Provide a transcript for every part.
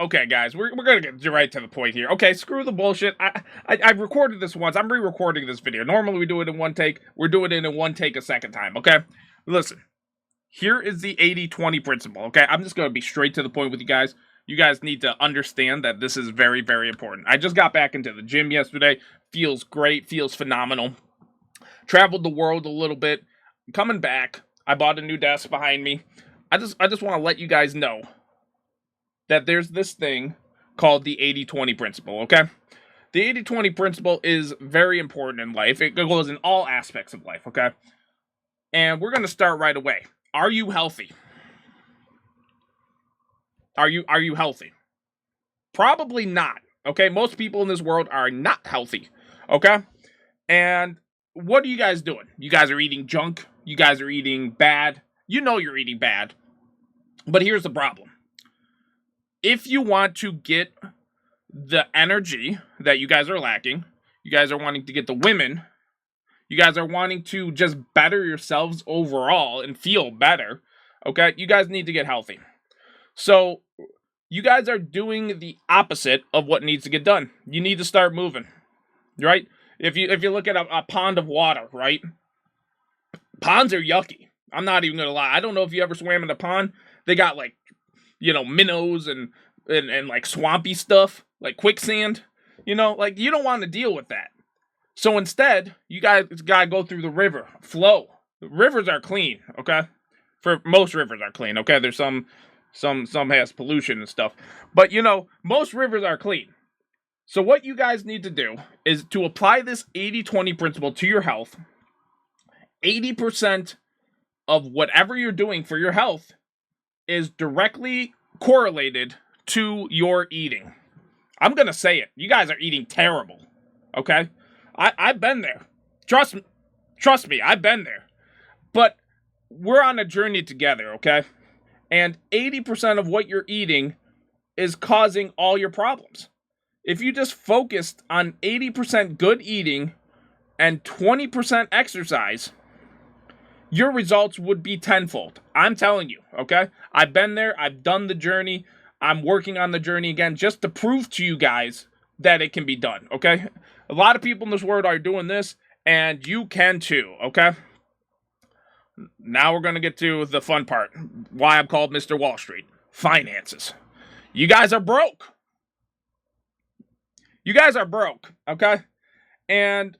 Okay, guys, we're gonna get right to the point here. Okay, screw the bullshit. I've recorded this once. I'm re-recording this video. Normally we do it in one take. We're doing it in one take a second time, okay? Listen, here is the 80-20 principle, okay? I'm just gonna be straight to the point with you guys. You guys need to understand that this is very, very important. I just got back into the gym yesterday. Feels great, feels phenomenal. Traveled the world a little bit. Coming back, I bought a new desk behind me. I just want to let you guys know that there's this thing called the 80-20 principle, okay? The 80-20 principle is very important in life. It goes in all aspects of life, okay? And we're going to start right away. Are you healthy? Are you healthy? Probably not, okay? Most people in this world are not healthy, okay? And what are you guys doing? You guys are eating junk. You guys are eating bad. You know you're eating bad. But here's the problem. If you want to get the energy that you guys are lacking, you guys are wanting to get the women, you guys are wanting to just better yourselves overall and feel better, okay? You guys need to get healthy. So, you guys are doing the opposite of what needs to get done. You need to start moving, right? If you look at a pond of water, right? Ponds are yucky. I'm not even gonna lie. I don't know if you ever swam in a pond. They got like, minnows and like swampy stuff, like quicksand. You don't want to deal with that. So instead, you guys gotta go through the river, flow. Rivers are clean, okay? For most rivers are clean, okay? There's some has pollution and stuff, but most rivers are clean. So what you guys need to do is to apply this 80-20 principle to your health. 80% of whatever you're doing for your health is directly correlated to your eating. I'm going to say it. You guys are eating terrible, okay? I've been there. Trust me, I've been there. But we're on a journey together, okay? And 80% of what you're eating is causing all your problems. If you just focused on 80% good eating and 20% exercise, your results would be tenfold. I'm telling you, okay? I've been there. I've done the journey. I'm working on the journey again just to prove to you guys that it can be done, okay? A lot of people in this world are doing this, and you can too, okay? Now we're going to get to the fun part. Why I'm called Mr. Wall Street. Finances. You guys are broke. You guys are broke, okay? And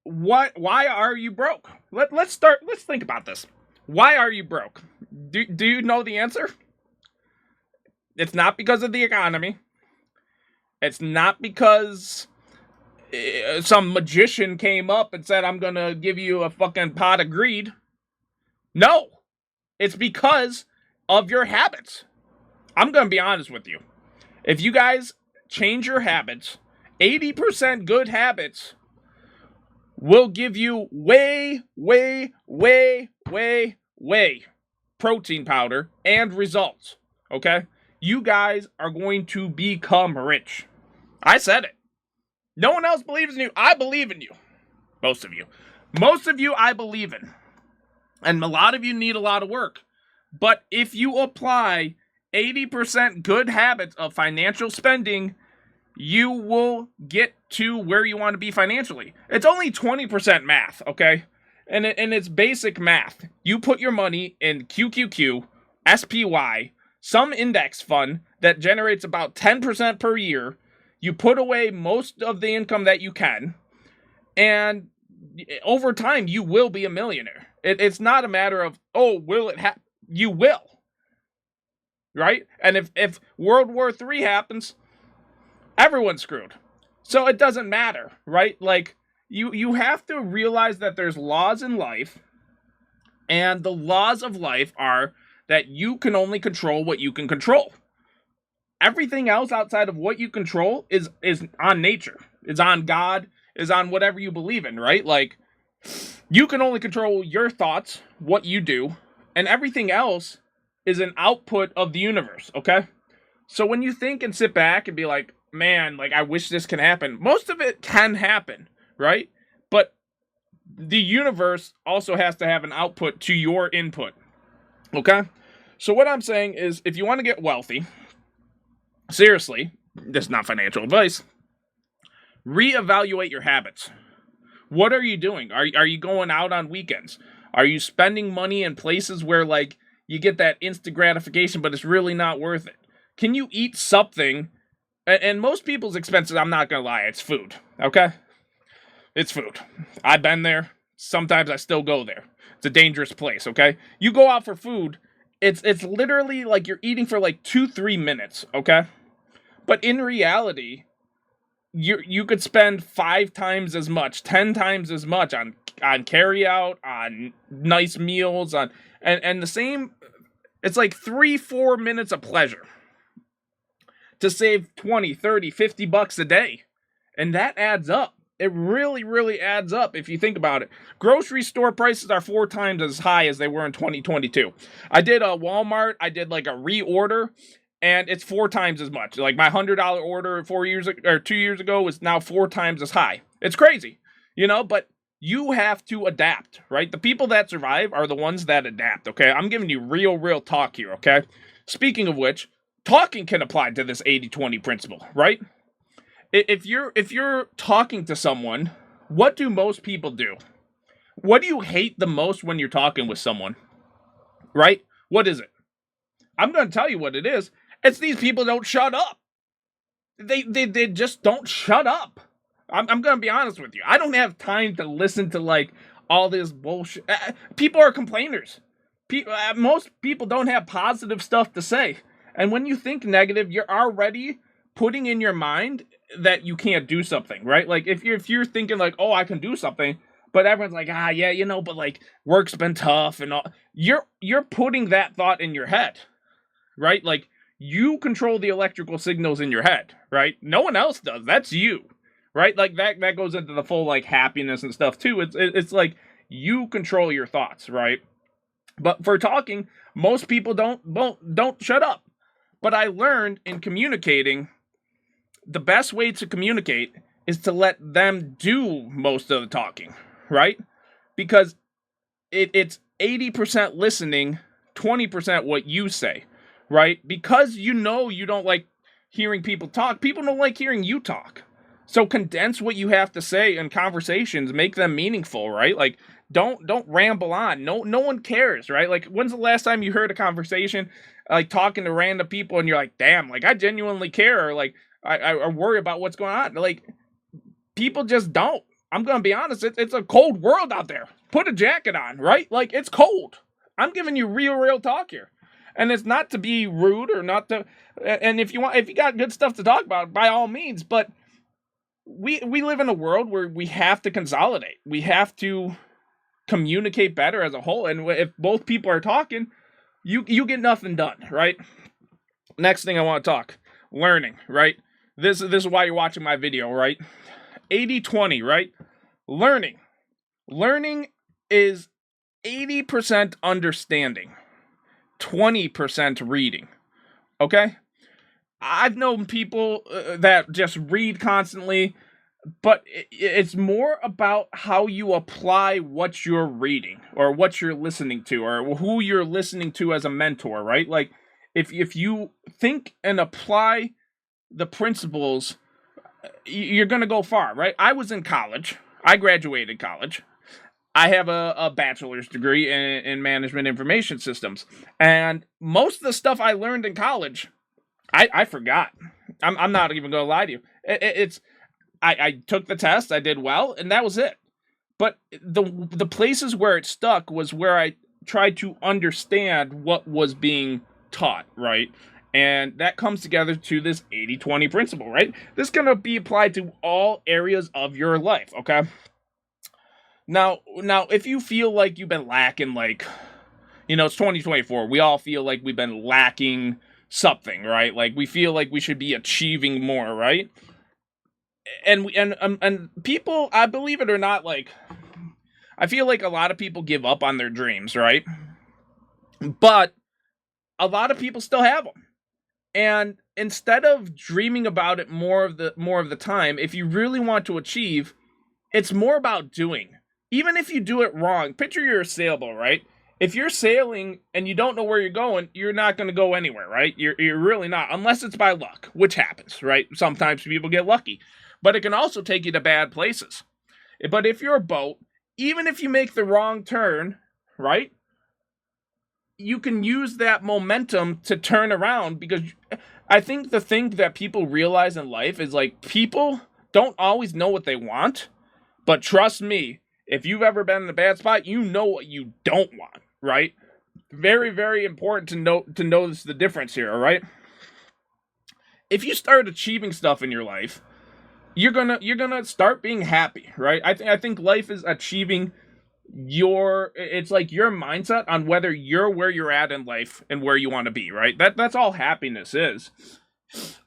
why are you broke? Let's think about this. Why are you broke? Do you know the answer? It's not because of the economy. It's not because some magician came up and said, I'm going to give you a fucking pot of greed. No. It's because of your habits. I'm going to be honest with you. If you guys change your habits, 80% good habits will give you way protein powder and results, okay? You guys are going to become rich. I said it. No one else believes in you. I believe in you. Most of you. Most of you I believe in. And a lot of you need a lot of work. But if you apply 80% good habits of financial spending, you will get to where you want to be financially. It's only 20% math, okay? And it's basic math. You put your money in QQQ, SPY, some index fund that generates about 10% per year. You put away most of the income that you can, and over time, you will be a millionaire. It's not a matter of, will it happen? You will. Right? And if World War III happens, everyone's screwed. So it doesn't matter, right? Like, you have to realize that there's laws in life, and the laws of life are that you can only control what you can control. Everything else outside of what you control is on nature, is on God, is on whatever you believe in, right? Like, you can only control your thoughts, what you do, and everything else is an output of the universe, okay? So when you think and sit back and be like, man, like, I wish this can happen, most of it can happen, right? But the universe also has to have an output to your input, okay? So what I'm saying is, if you want to get wealthy, seriously, this is not financial advice, reevaluate your habits. What are you doing? Are you going out on weekends? Are you spending money in places where, like, you get that instant gratification, but it's really not worth it? Can you eat something? And most people's expenses, I'm not going to lie, it's food, okay? It's food. I've been there. Sometimes I still go there. It's a dangerous place, okay? You go out for food, it's literally like you're eating for like 2-3 minutes, okay? But in reality, you could spend 5 times as much, 10 times as much on carry out, on nice meals, on and the same. It's like 3-4 minutes of pleasure to save 20, 30, 50 bucks a day, and that adds up. It really, really adds up if you think about it. Grocery store prices are 4 times as high as they were in 2022. I did a Walmart. I did like a reorder, and it's 4 times as much. Like my $100 order 2 years ago was now 4 times as high. It's crazy, but you have to adapt, right? The people that survive are the ones that adapt, okay? I'm giving you real talk here, okay? Speaking of which, talking can apply to this 80-20 principle, right? If you're talking to someone, what do most people do? What do you hate the most when you're talking with someone? Right? What is it? I'm going to tell you what it is. It's these people don't shut up. They just don't shut up. I'm going to be honest with you. I don't have time to listen to like all this bullshit. People are complainers. Most people don't have positive stuff to say. And when you think negative, you're already putting in your mind that you can't do something, right? Like if you're thinking like, oh, I can do something, but everyone's like, yeah, but like work's been tough and all, you're putting that thought in your head, right? Like you control the electrical signals in your head, right? No one else does. That's you, right? Like that goes into the full like happiness and stuff too. It's like you control your thoughts, right? But for talking, most people don't shut up. But I learned in communicating, the best way to communicate is to let them do most of the talking, right? Because it's 80% listening, 20% what you say, right? Because you don't like hearing people talk. People don't like hearing you talk. So condense what you have to say in conversations, make them meaningful, right? Like don't ramble on. No one cares, right? Like when's the last time you heard a conversation like talking to random people and you're like, damn, like I genuinely care, or like I worry about what's going on. Like people just don't. I'm gonna be honest, it's a cold world out there. Put a jacket on, right? Like it's cold. I'm giving you real talk here. And it's not to be rude or not to, and if you got good stuff to talk about, by all means, but we live in a world where we have to consolidate. We have to communicate better as a whole. And if both people are talking, you get nothing done, right? Next thing I want to talk, learning, right? This is why you're watching my video, right? 80-20, right? Learning is 80% understanding, 20% reading, okay? I've known people that just read constantly, but it's more about how you apply what you're reading or what you're listening to or who you're listening to as a mentor, right? Like if you think and apply the principles, you're going to go far, right? I was in college. I graduated college. I have a bachelor's degree in management information systems. And most of the stuff I learned in college, I forgot. I'm not even going to lie to you. I took the test, I did well, and that was it. But the places where it stuck was where I tried to understand what was being taught, right? And that comes together to this 80-20 principle, right? This is going to be applied to all areas of your life, okay? Now, if you feel like you've been lacking, like, it's 2024, we all feel like we've been lacking something, right? Like we feel like we should be achieving more, right? And people, I believe it or not, like I feel like a lot of people give up on their dreams, right? But a lot of people still have them. And instead of dreaming about it more of the time, if you really want to achieve, it's more about doing. Even if you do it wrong, picture you're a sailboat, right? if you're sailing and you don't know where you're going, you're not going to go anywhere, right? You're really not, unless it's by luck, which happens, right? Sometimes people get lucky, but it can also take you to bad places. But if you're a boat, even if you make the wrong turn, right, you can use that momentum to turn around, because I think the thing that people realize in life is, like, people don't always know what they want, but trust me, if you've ever been in a bad spot, you know what you don't want, right? Very, very important to notice the difference here, all right? If you start achieving stuff in your life, you're gonna start being happy, right? I think life is achieving it's like your mindset on whether you're where you're at in life and where you want to be, right? That's all happiness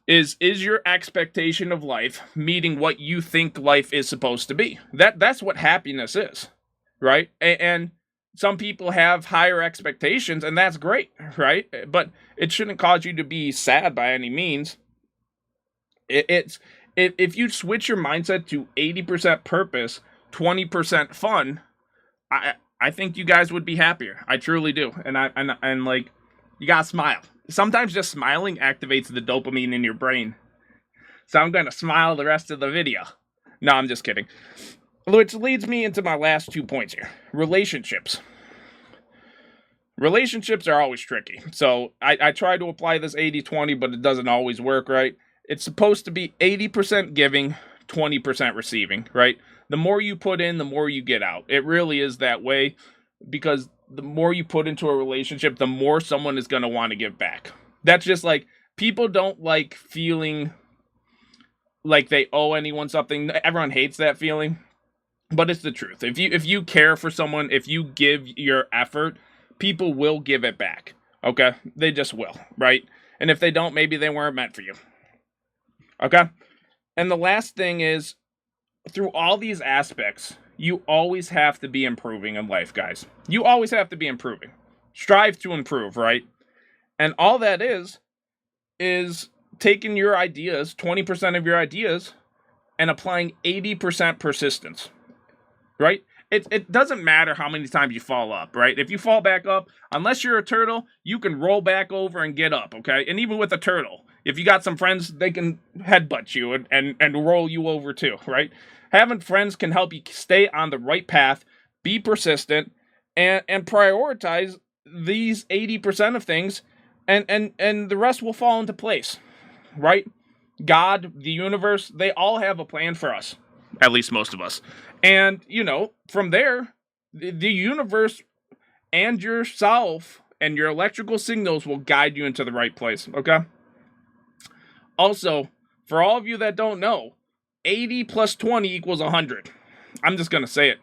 is your expectation of life meeting what you think life is supposed to be. That's what happiness is, right? And some people have higher expectations, and that's great, right? But it shouldn't cause you to be sad by any means. If you switch your mindset to 80% purpose, 20% fun, I think you guys would be happier. I truly do. And like, you gotta smile. Sometimes just smiling activates the dopamine in your brain. So I'm gonna smile the rest of the video. No, I'm just kidding. Which leads me into my last 2 points here. Relationships. Relationships are always tricky. So I try to apply this 80-20, but it doesn't always work, right? It's supposed to be 80% giving, 20% receiving, right? The more you put in, the more you get out. It really is that way, because the more you put into a relationship, the more someone is going to want to give back. That's just like, people don't like feeling like they owe anyone something. Everyone hates that feeling, but it's the truth. If you care for someone, if you give your effort, people will give it back, okay? They just will, right? And if they don't, maybe they weren't meant for you, okay? And the last thing is, through all these aspects, you always have to be improving in life, guys. You always have to be improving. Strive to improve, right? And all that is taking your ideas, 20% of your ideas, and applying 80% persistence, right? It doesn't matter how many times you fall up, right? If you fall back up, unless you're a turtle, you can roll back over and get up, okay? And even with a turtle, if you got some friends, they can headbutt you and roll you over too, right? Having friends can help you stay on the right path, be persistent, and prioritize these 80% of things, and the rest will fall into place, right? God, the universe, they all have a plan for us, at least most of us. And, from there, the universe and yourself and your electrical signals will guide you into the right place, okay? Also, for all of you that don't know, 80 plus 20 equals 100. I'm just going to say it.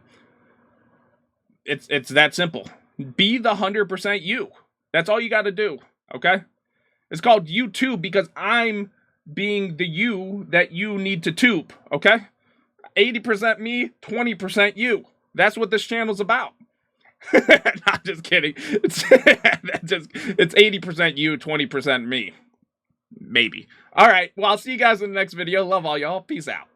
It's that simple. Be the 100% you. That's all you got to do, okay? It's called YouTube because I'm being the you that you need to tube, okay? 80% me, 20% you. That's what this channel's about. Not just kidding. It's 80% you, 20% me. Maybe. All right. Well, I'll see you guys in the next video. Love all y'all. Peace out.